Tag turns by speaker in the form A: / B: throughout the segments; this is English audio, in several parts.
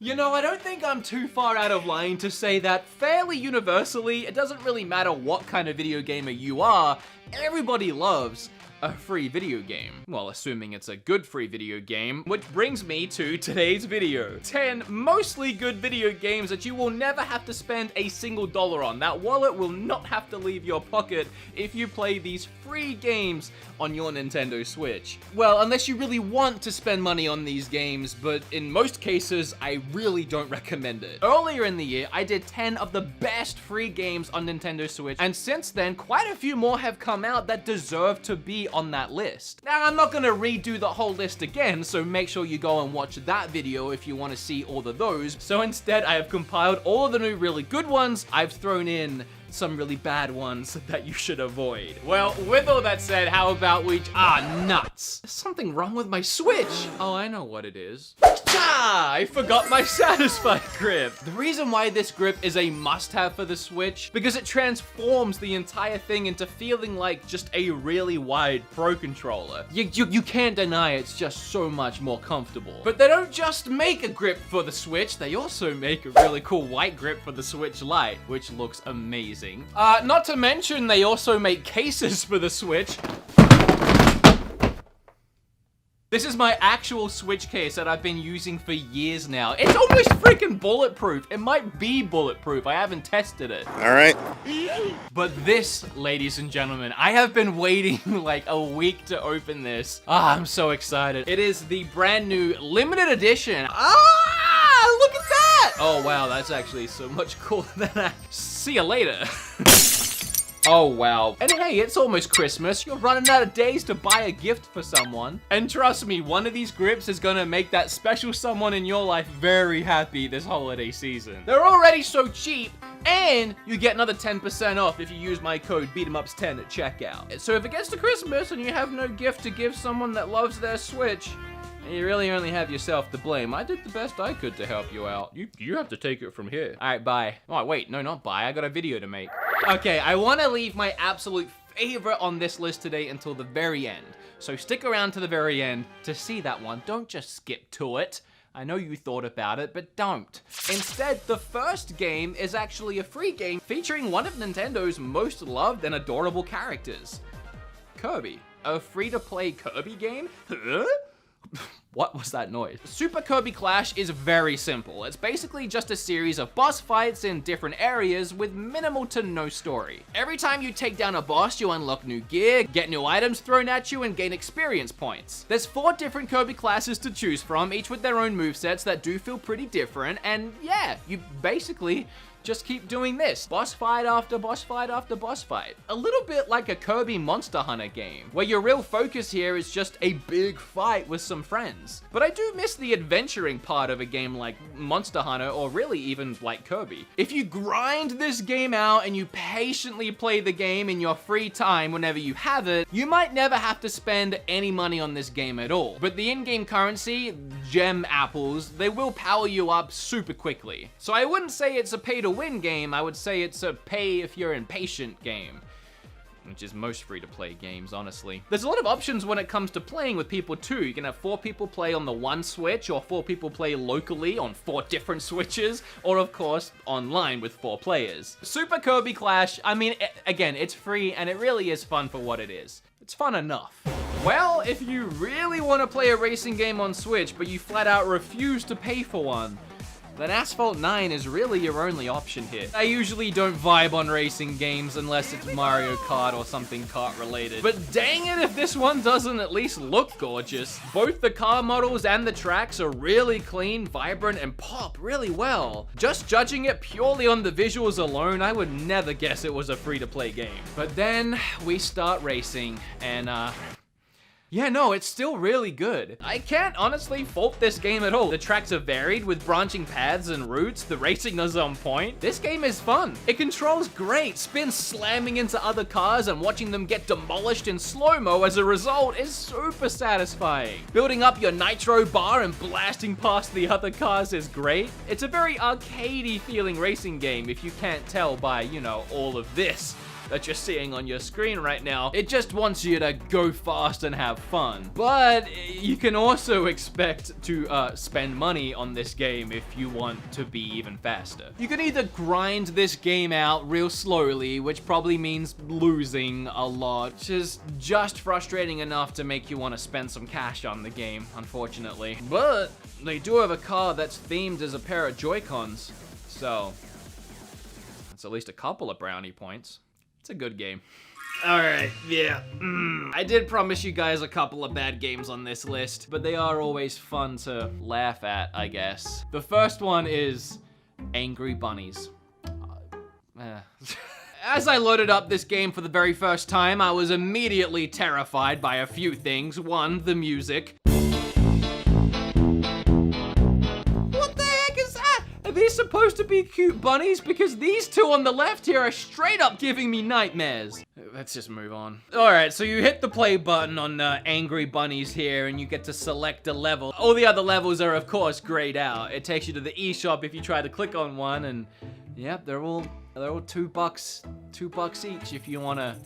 A: You know, I don't think I'm too far out of line to say that fairly universally, it doesn't really matter what kind of video gamer you are, everybody loves a free video game. Well, assuming it's a good free video game, which brings me to today's video. 10 mostly good video games that you will never have to spend a single dollar on. That wallet will not have to leave your pocket if you play these free games on your Nintendo Switch. Well, unless you really want to spend money on these games, but in most cases, I really don't recommend it. Earlier in the year, I did 10 of the best free games on Nintendo Switch, and since then, quite a few more have come out that deserve to be on that list. Now, I'm not gonna redo the whole list again, so make sure you go and watch that video if you want to see all of those. So instead, I have compiled all of the new really good ones. I've thrown in some really bad ones that you should avoid. Well, with all that said, how about we... nuts. There's something wrong with my Switch. Oh, I know what it is. I forgot my Satisfy grip. The reason why this grip is a must-have for the Switch, because it transforms the entire thing into feeling like just a really wide Pro Controller. You can't deny it's just so much more comfortable. But they don't just make a grip for the Switch, they also make a really cool white grip for the Switch Lite, which looks amazing. Not to mention, they also make cases for the Switch. This is my actual Switch case that I've been using for years now. It's almost freaking bulletproof. It might be bulletproof. I haven't tested it.
B: All right.
A: But this, ladies and gentlemen, I have been waiting like a week to open this. I'm so excited. It is the brand new limited edition. Look at that! Oh, wow, that's actually so much cooler than I... See you later. Oh, wow. And hey, it's almost Christmas. You're running out of days to buy a gift for someone. And trust me, one of these grips is gonna make that special someone in your life very happy this holiday season. They're already so cheap, and you get another 10% off if you use my code BeatEmUps10 at checkout. So if it gets to Christmas and you have no gift to give someone that loves their Switch, you really only have yourself to blame. I did the best I could to help you out. You have to take it from here. All right, bye. Oh, wait, no, not bye. I got a video to make. Okay, I want to leave my absolute favorite on this list today until the very end. So stick around to the very end to see that one. Don't just skip to it. I know you thought about it, but don't. Instead, the first game is actually a free game featuring one of Nintendo's most loved and adorable characters, Kirby. A free-to-play Kirby game? Huh? What was that noise? Super Kirby Clash is very simple. It's basically just a series of boss fights in different areas with minimal to no story. Every time you take down a boss, you unlock new gear, get new items thrown at you, and gain experience points. There's 4 different Kirby classes to choose from, each with their own movesets that do feel pretty different, and yeah, you basically just keep doing this. Boss fight after boss fight after boss fight. A little bit like a Kirby Monster Hunter game, where your real focus here is just a big fight with some friends. But I do miss the adventuring part of a game like Monster Hunter, or really even like Kirby. If you grind this game out and you patiently play the game in your free time whenever you have it, you might never have to spend any money on this game at all. But the in-game currency, gem apples, they will power you up super quickly. So I wouldn't say it's a pay-to-win game, I would say it's a pay if you're impatient game, which is most free-to-play games, honestly. There's a lot of options when it comes to playing with people too. You can have 4 people play on the one Switch, or 4 people play locally on 4 different Switches, or of course, online with 4 players. Super Kirby Clash, I mean, again, it's free, and it really is fun for what it is. It's fun enough. Well, if you really want to play a racing game on Switch, but you flat out refuse to pay for one, then Asphalt 9 is really your only option here. I usually don't vibe on racing games unless it's Mario Kart or something kart related. But dang it if this one doesn't at least look gorgeous. Both the car models and the tracks are really clean, vibrant, and pop really well. Just judging it purely on the visuals alone, I would never guess it was a free-to-play game. But then we start racing, and yeah, no, it's still really good. I can't honestly fault this game at all. The tracks are varied with branching paths and routes. The racing is on point. This game is fun. It controls great. Spins slamming into other cars and watching them get demolished in slow-mo as a result is super satisfying. Building up your nitro bar and blasting past the other cars is great. It's a very arcadey feeling racing game if you can't tell by, you know, all of this. that you're seeing on your screen right now. It just wants you to go fast and have fun. But you can also expect to spend money on this game if you want to be even faster. You can either grind this game out real slowly, which probably means losing a lot, which is just frustrating enough to make you want to spend some cash on the game, unfortunately. But they do have a car that's themed as a pair of Joy-Cons, so that's at least a couple of brownie points. It's a good game. Alright, yeah. I did promise you guys a couple of bad games on this list, but they are always fun to laugh at, I guess. The first one is Angry Bunnies. As I loaded up this game for the very first time, I was immediately terrified by a few things. One, the music. Are these supposed to be cute bunnies? Because these two on the left here are straight up giving me nightmares. Let's just move on. All right, so you hit the play button on Angry Bunnies here and you get to select a level. All the other levels are of course grayed out. It takes you to the eShop if you try to click on one, and yep, they're all $2 each if you wanna.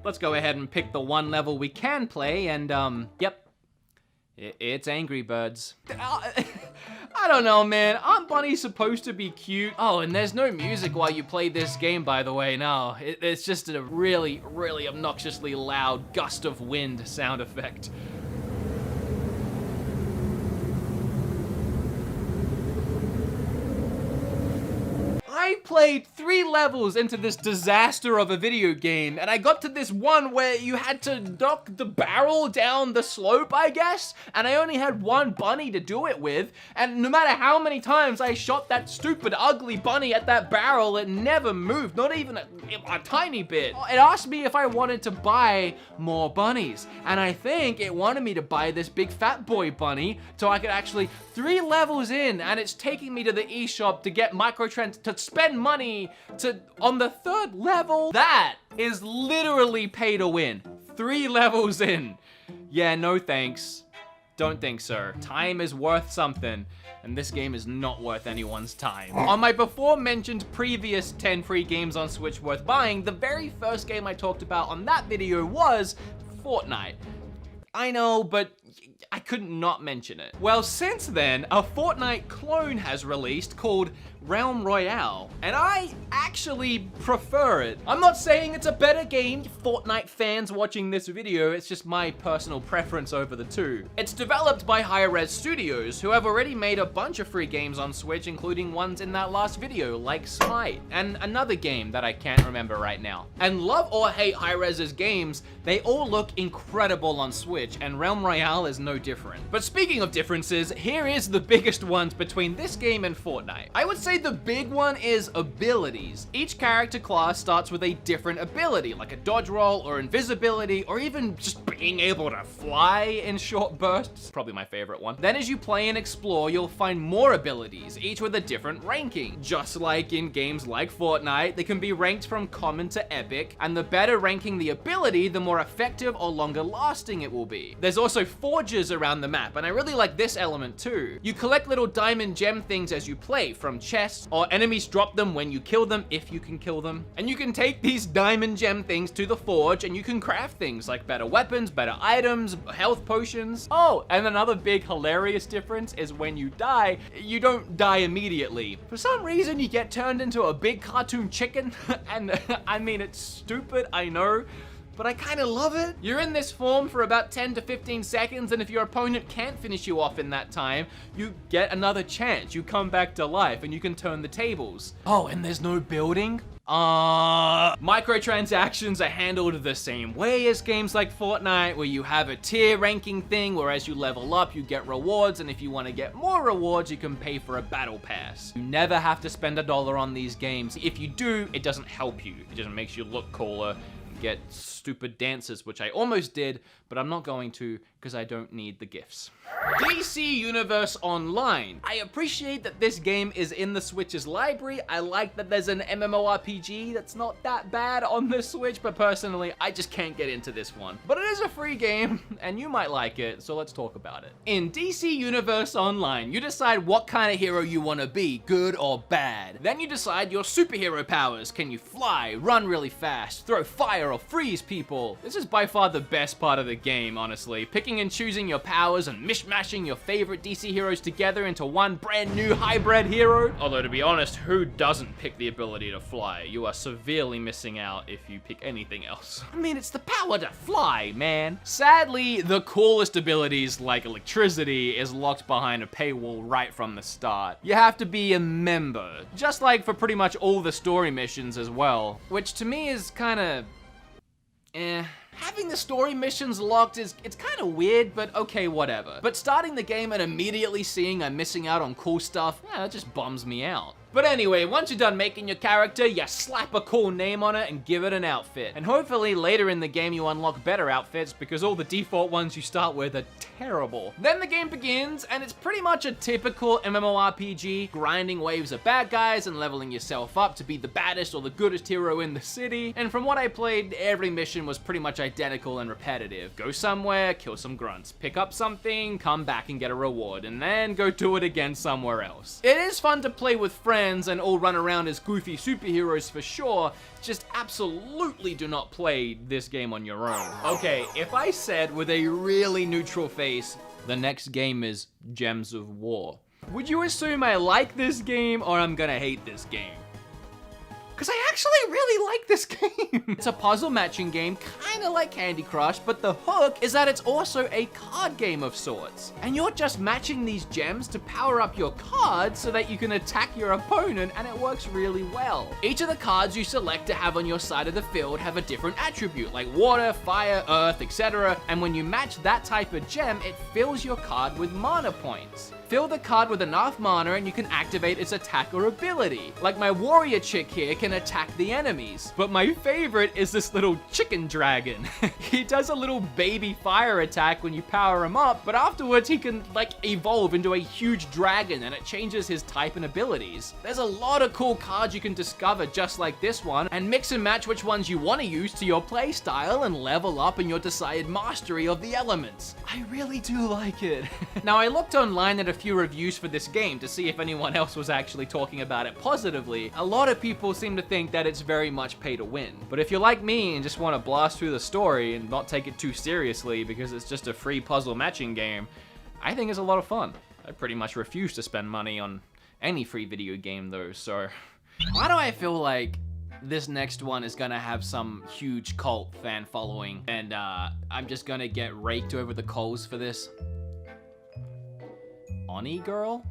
A: Let's go ahead and pick the one level we can play, and yep. It's Angry Birds. I don't know, man. Aren't bunnies supposed to be cute? Oh, and there's no music while you play this game, by the way. No, it's just a really, really obnoxiously loud gust of wind sound effect. I played 3 levels into this disaster of a video game, and I got to this one where you had to knock the barrel down the slope, I guess, and I only had one bunny to do it with, and no matter how many times I shot that stupid, ugly bunny at that barrel, it never moved, not even a tiny bit. It asked me if I wanted to buy more bunnies, and I think it wanted me to buy this big fat boy bunny so I could actually 3 levels in, and it's taking me to the eShop to get microtrans to spend money on the 3rd level. That is literally pay to win. 3 levels in. Yeah, no thanks. Don't think so. Time is worth something, and this game is not worth anyone's time. On my before mentioned previous 10 free games on Switch worth buying, the very first game I talked about on that video was Fortnite. I know, but I couldn't not mention it. Well, since then, a Fortnite clone has released called Realm Royale, and I actually prefer it. I'm not saying it's a better game, Fortnite fans watching this video, it's just my personal preference over the two. It's developed by Hi-Rez Studios, who have already made a bunch of free games on Switch, including ones in that last video, like Smite, and another game that I can't remember right now. And love or hate Hi-Rez's games, they all look incredible on Switch, and Realm Royale is no different. But speaking of differences, here is the biggest ones between this game and Fortnite. I would say the big one is abilities. Each character class starts with a different ability, like a dodge roll or invisibility, or even just being able to fly in short bursts. Probably my favorite one. Then as you play and explore, you'll find more abilities, each with a different ranking. Just like in games like Fortnite, they can be ranked from common to epic, and the better ranking the ability, the more effective or longer lasting it will be. There's also forges around the map, and I really like this element too. You collect little diamond gem things as you play, from chests, or enemies drop them when you kill them, if you can kill them. And you can take these diamond gem things to the forge, and you can craft things like better weapons, better items, health potions. Oh, and another big hilarious difference is when you die, you don't die immediately. For some reason, you get turned into a big cartoon chicken, and I mean, it's stupid, I know, but I kind of love it. You're in this form for about 10 to 15 seconds, and if your opponent can't finish you off in that time, you get another chance. You come back to life, and you can turn the tables. Oh, and there's no building? Microtransactions are handled the same way as games like Fortnite, where you have a tier ranking thing, where as you level up, you get rewards, and if you want to get more rewards, you can pay for a battle pass. You never have to spend $1 on these games. If you do, it doesn't help you. It just makes you look cooler, get stupid dances, which I almost did, but I'm not going to because I don't need the gifts. DC Universe Online. I appreciate that this game is in the Switch's library. I like that there's an MMORPG that's not that bad on the Switch, but personally, I just can't get into this one. But it is a free game, and you might like it, so let's talk about it. In DC Universe Online, you decide what kind of hero you want to be, good or bad. Then you decide your superhero powers. Can you fly, run really fast, throw fire, or freeze people? This is by far the best part of the game, honestly. Picking and choosing your powers and mishmashing your favorite DC heroes together into one brand new hybrid hero. Although to be honest, who doesn't pick the ability to fly? You are severely missing out if you pick anything else. I mean, it's the power to fly, man. Sadly, the coolest abilities like electricity is locked behind a paywall right from the start. You have to be a member, just like for pretty much all the story missions as well, which to me is kinda Having the story missions locked it's kind of weird, but okay, whatever. But starting the game and immediately seeing I'm missing out on cool stuff, yeah, that just bums me out. But anyway, once you're done making your character, you slap a cool name on it and give it an outfit. And hopefully later in the game you unlock better outfits because all the default ones you start with are terrible. Then the game begins and it's pretty much a typical MMORPG, grinding waves of bad guys and leveling yourself up to be the baddest or the goodest hero in the city. And from what I played, every mission was pretty much identical and repetitive. Go somewhere, kill some grunts, pick up something, come back and get a reward, and then go do it again somewhere else. It is fun to play with friends and all run around as goofy superheroes for sure, just absolutely do not play this game on your own. Okay, if I said with a really neutral face, the next game is Gems of War, would you assume I like this game or I'm gonna hate this game? Because I actually really like this game. It's a puzzle matching game, kind of like Candy Crush, but the hook is that it's also a card game of sorts. And you're just matching these gems to power up your cards so that you can attack your opponent, and it works really well. Each of the cards you select to have on your side of the field have a different attribute, like water, fire, earth, etc. And when you match that type of gem, it fills your card with mana points. Fill the card with enough mana and you can activate its attack or ability. Like my warrior chick here can attack the enemies. But my favorite is this little chicken dragon. He does a little baby fire attack when you power him up, but afterwards he can like evolve into a huge dragon and it changes his type and abilities. There's a lot of cool cards you can discover just like this one and mix and match which ones you want to use to your playstyle and level up in your desired mastery of the elements. I really do like it. Now I looked online at a few reviews for this game to see if anyone else was actually talking about it positively. A lot of people seem to think that it's very much pay to win. But if you're like me and just want to blast through the story and not take it too seriously because it's just a free puzzle matching game, I think it's a lot of fun. I pretty much refuse to spend money on any free video game though, so why do I feel like this next one is gonna have some huge cult fan following and I'm just gonna get raked over the coals for this? Oni Girl?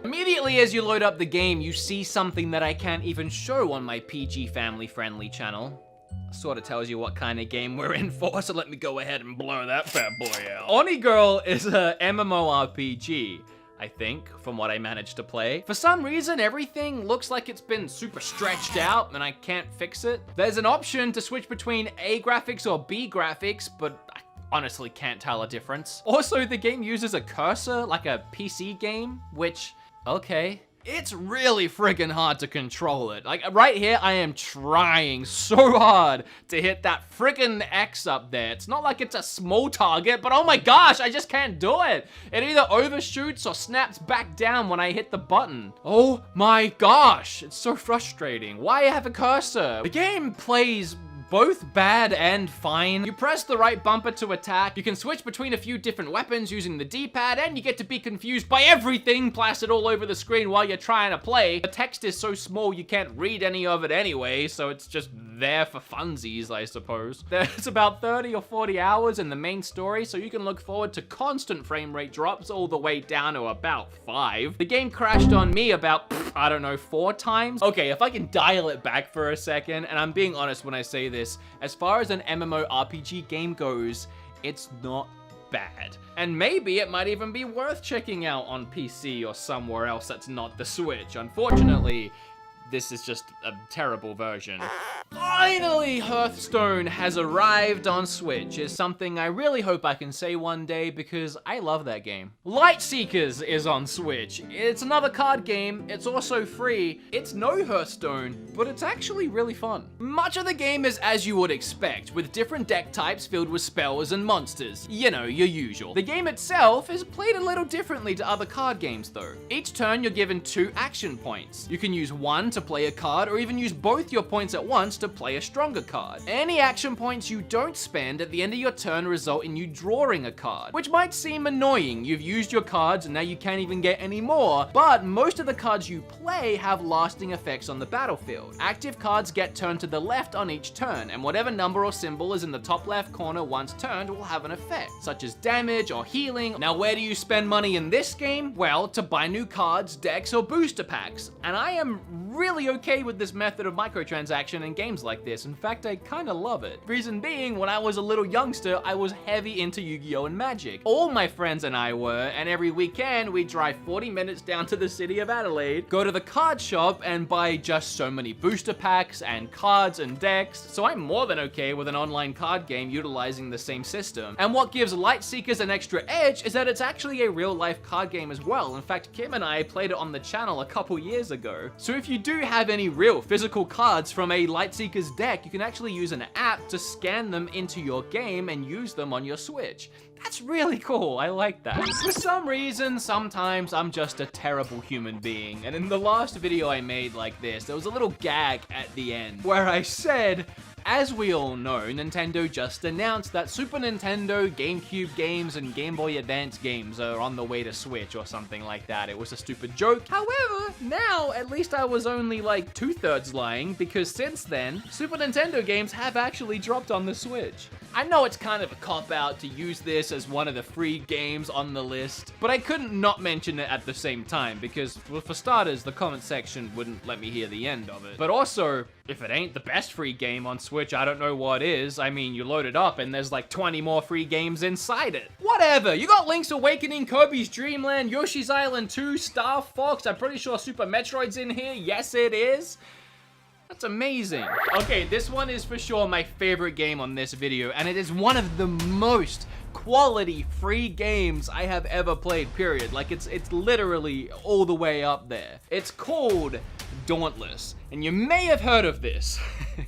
A: Immediately as you load up the game, you see something that I can't even show on my PG family-friendly channel. Sort of tells you what kind of game we're in for, so let me go ahead and blur that bad boy out. Oni Girl is a MMORPG, I think, from what I managed to play. For some reason, everything looks like it's been super stretched out and I can't fix it. There's an option to switch between A graphics or B graphics, but I honestly can't tell a difference. Also, the game uses a cursor like a PC game, which, okay. It's really friggin' hard to control it. Like, right here, I am trying so hard to hit that friggin' X up there. It's not like it's a small target, but oh my gosh, I just can't do it. It either overshoots or snaps back down when I hit the button. Oh my gosh, it's so frustrating. Why have a cursor? The game plays both bad and fine. You press the right bumper to attack, you can switch between a few different weapons using the D-pad, and you get to be confused by everything plastered all over the screen while you're trying to play. The text is so small you can't read any of it anyway, so it's just there for funsies, I suppose. There's about 30 or 40 hours in the main story, so you can look forward to constant frame rate drops all the way down to about 5. The game crashed on me about, I don't know, 4 times. Okay, if I can dial it back for a second, and I'm being honest when I say this, as far as an MMORPG game goes, it's not bad. And maybe it might even be worth checking out on PC or somewhere else that's not the Switch. Unfortunately, this is just a terrible version. Finally, Hearthstone has arrived on Switch. Is something I really hope I can say one day because I love that game. Lightseekers is on Switch. It's another card game. It's also free. It's no Hearthstone, but it's actually really fun. Much of the game is as you would expect, with different deck types filled with spells and monsters. You know, your usual. The game itself is played a little differently to other card games though. Each turn you're given 2 action points. You can use one to play a card or even use both your points at once to play a stronger card. Any action points you don't spend at the end of your turn result in you drawing a card, which might seem annoying. You've used your cards and now you can't even get any more, but most of the cards you play have lasting effects on the battlefield. Active cards get turned to the left on each turn, and whatever number or symbol is in the top left corner once turned will have an effect, such as damage or healing. Now, where do you spend money in this game? Well, to buy new cards, decks, or booster packs. And I am really okay with this method of microtransaction in games like this. In fact, I kinda love it. Reason being, when I was a little youngster, I was heavy into Yu-Gi-Oh! And Magic. All my friends and I were, and every weekend we'd drive 40 minutes down to the city of Adelaide, go to the card shop, and buy just so many booster packs and cards and decks. So I'm more than okay with an online card game utilizing the same system. And what gives Lightseekers an extra edge is that it's actually a real-life card game as well. In fact, Kim and I played it on the channel a couple years ago. So if you do have any real physical cards from a Lightseekers deck, you can actually use an app to scan them into your game and use them on your Switch. That's really cool, I like that. For some reason, sometimes I'm just a terrible human being, and in the last video I made like this, there was a little gag at the end where I said, as we all know, Nintendo just announced that Super Nintendo, GameCube games, and Game Boy Advance games are on the way to Switch or something like that. It was a stupid joke. However, now, at least I was only like 2/3 lying, because since then, Super Nintendo games have actually dropped on the Switch. I know it's kind of a cop-out to use this as one of the free games on the list, but I couldn't not mention it at the same time, because, well, for starters, the comment section wouldn't let me hear the end of it. But also, if it ain't the best free game on Switch, I don't know what is. I mean, you load it up and there's like 20 more free games inside it. Whatever, you got Link's Awakening, Kirby's Dream Land, Yoshi's Island 2, Star Fox, I'm pretty sure Super Metroid's in here. Yes, it is. That's amazing. Okay, this one is for sure my favorite game on this video, and it is one of the most quality free games I have ever played, period. Like, it's literally all the way up there. It's called Dauntless, and you may have heard of this.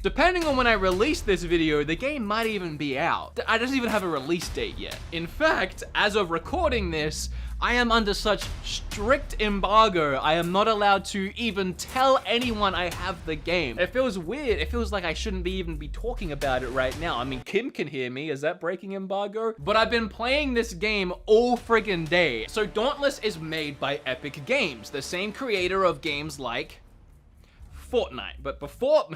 A: Depending on when I release this video, the game might even be out. I don't even have a release date yet. In fact, as of recording this, I am under such strict embargo, I am not allowed to even tell anyone I have the game. It feels weird. It feels like I shouldn't even be talking about it right now. I mean, Kim can hear me. Is that breaking embargo? But I've been playing this game all friggin' day. So Dauntless is made by Epic Games, the same creator of games like Fortnite. But before,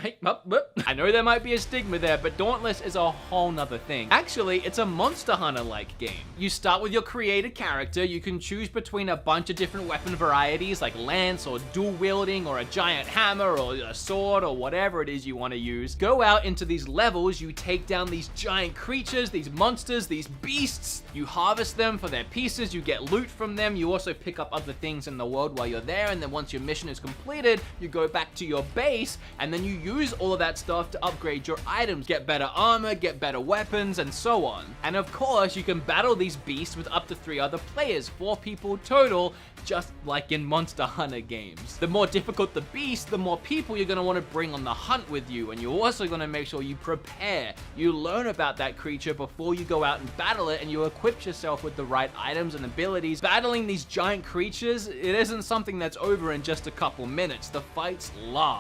A: I know there might be a stigma there, but Dauntless is a whole nother thing. Actually, it's a Monster Hunter-like game. You start with your created character. You can choose between a bunch of different weapon varieties like lance or dual wielding or a giant hammer or a sword or whatever it is you want to use. Go out into these levels, you take down these giant creatures, these monsters, these beasts. You harvest them for their pieces, you get loot from them. You also pick up other things in the world while you're there, and then once your mission is completed, you go back to your base, and then you use all of that stuff to upgrade your items, get better armor, get better weapons, and so on. And of course, you can battle these beasts with up to 3 other players, 4 people total, just like in Monster Hunter games. The more difficult the beast, the more people you're going to want to bring on the hunt with you, and you're also going to make sure you prepare. You learn about that creature before you go out and battle it, and you equip yourself with the right items and abilities. Battling these giant creatures, it isn't something that's over in just a couple minutes. The fights last.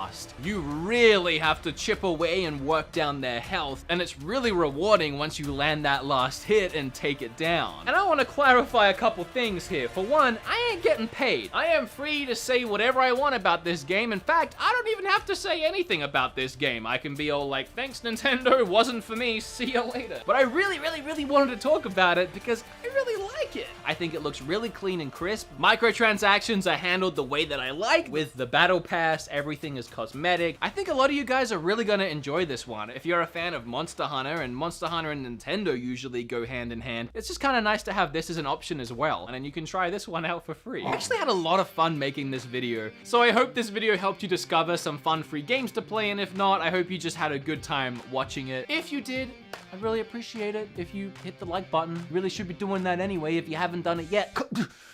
A: You really have to chip away and work down their health, and it's really rewarding once you land that last hit and take it down. And I want to clarify a couple things here. For one, I ain't getting paid. I am free to say whatever I want about this game. In fact, I don't even have to say anything about this game. I can be all like, thanks Nintendo, wasn't for me, see you later. But I really wanted to talk about it because I really like like it. I think it looks really clean and crisp. Microtransactions are handled the way that I like. With the battle pass, everything is cosmetic. I think a lot of you guys are really gonna enjoy this one. If you're a fan of Monster Hunter, and Monster Hunter and Nintendo usually go hand in hand, it's just kind of nice to have this as an option as well. And then you can try this one out for free. I actually had a lot of fun making this video. So I hope this video helped you discover some fun free games to play, and if not, I hope you just had a good time watching it. If you did, I'd really appreciate it if you hit the like button. You really should be doing that anyway if you haven't done it yet.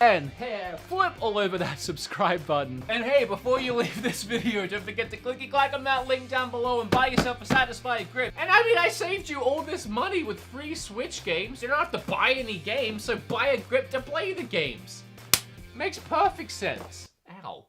A: And hey, flip all over that subscribe button. And hey, before you leave this video, don't forget to clicky-clack on that link down below and buy yourself a Satisfyer grip. And I mean, I saved you all this money with free Switch games. You don't have to buy any games, so buy a grip to play the games. Makes perfect sense. Ow.